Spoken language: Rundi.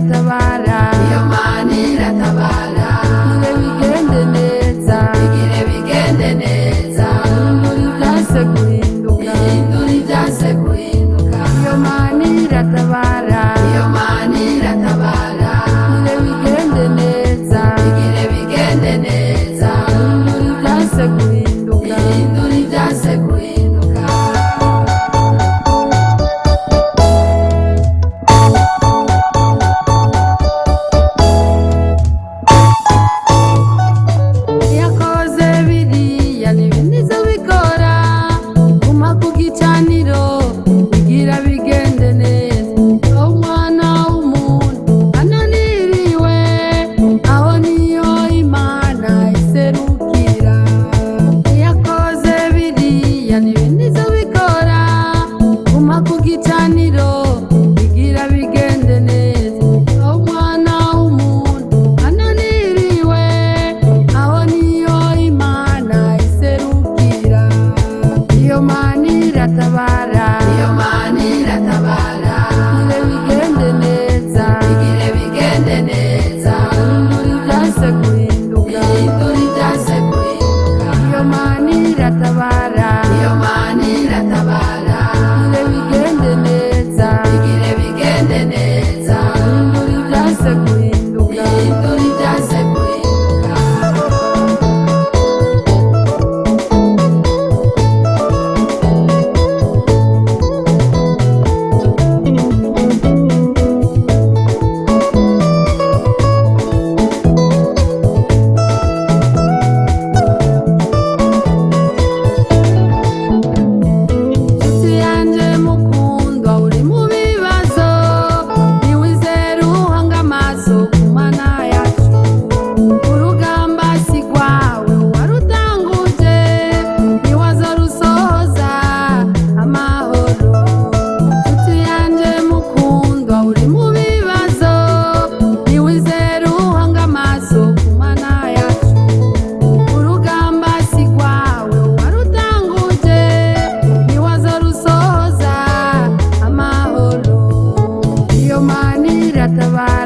iratabara, iyo Mana iratabara, bigire bigende neza, ihindura ivyase guhinduka, iyo Mana iratabara, iyo Mana iratabara, bigire bigende neza, ihindura ivyase guhinduka. yakoze biriya n'ibindi zo bikora, guma ku gicaniro bigira bigende neza. Umwana w'umuntu ananiriwe, aho niyo Imana iserukira. Yakoze biriya n'ibindi zo bikora, guma ku gicaniro bigira bigende neza. Umwana w'umuntu ananiriwe, aho niyo Imana iserukira. Iyo Mana iratabara, Iyo Mana iratabara, bigire bigende neza, bigire bigende neza, ihindura ivyase guhinduka. ihindura ivyase guhinduka. Iyo Mana iratabara, Iyo Mana iratabara, bigire bigende neza, bigire bigende neza, ihindura ivyase guhinduka. ihindura ivyase guhinduka. Nshuti yanje mukundwa, uri mu bibazo, ntiwizere uhanga amaso ku Mana yacu. Urugamba si rwawe warutanguje, ntiwazorusohoza amahoro. Nshuti yanje mukundwa, uri mu bibazo, ntiwizere uhanga amaso ku Mana yacu. Urugamba si rwawe warutanguje, ntiwazorusohoza amahoro. Iyo Mana iratabara,